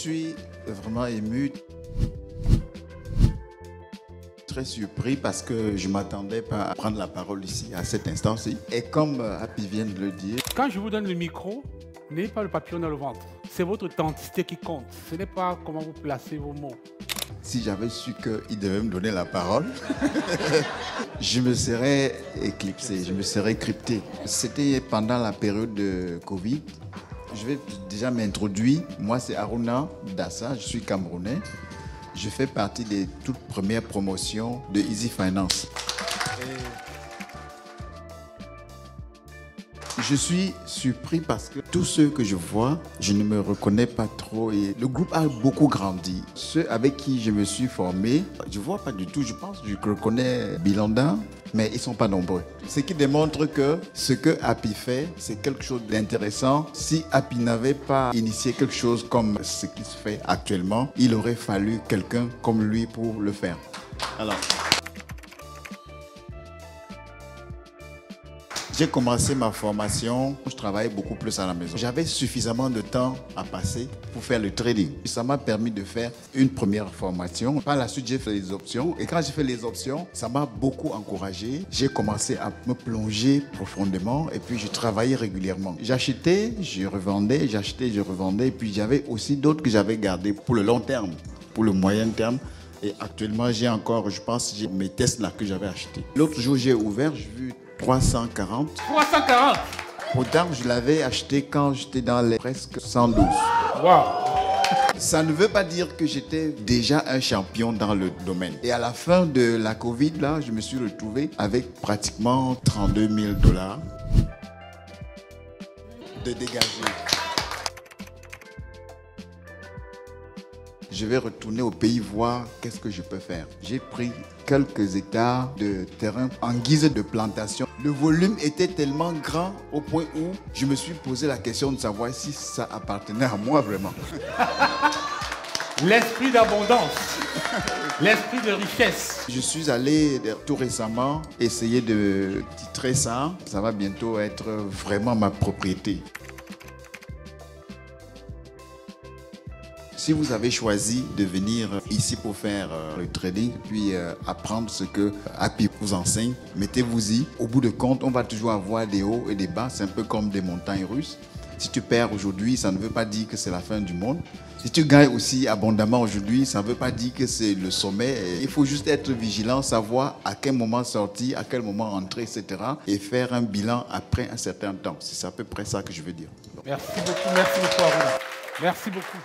suis vraiment ému, très surpris parce que je ne m'attendais pas à prendre la parole ici à cet instant-ci. Et comme Happy vient de le dire, quand je vous donne le micro, n'ayez pas le papillon dans le ventre. C'est votre authenticité qui compte. Ce n'est pas comment vous placez vos mots. si j'avais su qu'il devait me donner la parole, je me serais éclipsé, je me serais crypté. C'était pendant la période de Covid. Je vais déjà m'introduire. Moi, c'est Aruna Dassa, je suis Camerounais. Je fais partie des toutes premières promotions de Easy Finance. Je suis surpris parce que tous ceux que je vois, je ne me reconnais pas trop et le groupe a beaucoup grandi. Ceux avec qui je me suis formé, je ne vois pas du tout, je pense que je reconnais Bilanda, mais ils ne sont pas nombreux. Ce qui démontre que ce que Happy fait, c'est quelque chose d'intéressant. Si Happy n'avait pas initié quelque chose comme ce qui se fait actuellement, il aurait fallu quelqu'un comme lui pour le faire. Alors, j'ai commencé ma formation, je travaillais beaucoup plus à la maison. J'avais suffisamment de temps à passer pour faire le trading. Ça m'a permis de faire une première formation. Par la suite, j'ai fait les options. Et quand j'ai fait les options, ça m'a beaucoup encouragé. J'ai commencé à me plonger profondément et puis je travaillais régulièrement. J'achetais, je revendais, j'achetais, je revendais. Et puis j'avais aussi d'autres que j'avais gardés pour le long terme, pour le moyen terme. Et actuellement, j'ai encore, je pense, j'ai mes Tesla que j'avais achetés. L'autre jour, j'ai ouvert, j'ai vu 340. 340. Pourtant, je l'avais acheté quand j'étais dans les presque 112. Waouh. Ça ne veut pas dire que j'étais déjà un champion dans le domaine. Et à la fin de la Covid, là, je me suis retrouvé avec pratiquement 32 000 $ de dégagés. Je vais retourner au pays voir qu'est-ce que je peux faire. J'ai pris quelques hectares de terrain en guise de plantation. Le volume était tellement grand au point où je me suis posé la question de savoir si ça appartenait à moi vraiment. L'esprit d'abondance, l'esprit de richesse. Je suis allé tout récemment essayer de titrer ça. Ça va bientôt être vraiment ma propriété. Si vous avez choisi de venir ici pour faire le trading, puis apprendre ce que Happy vous enseigne, mettez-vous-y. Au bout de compte, on va toujours avoir des hauts et des bas. C'est un peu comme des montagnes russes. Si tu perds aujourd'hui, ça ne veut pas dire que c'est la fin du monde. Si tu gagnes aussi abondamment aujourd'hui, ça ne veut pas dire que c'est le sommet. Il faut juste être vigilant, savoir à quel moment sortir, à quel moment entrer, etc. Et faire un bilan après un certain temps. C'est à peu près ça que je veux dire. Merci beaucoup Aruna. Merci beaucoup.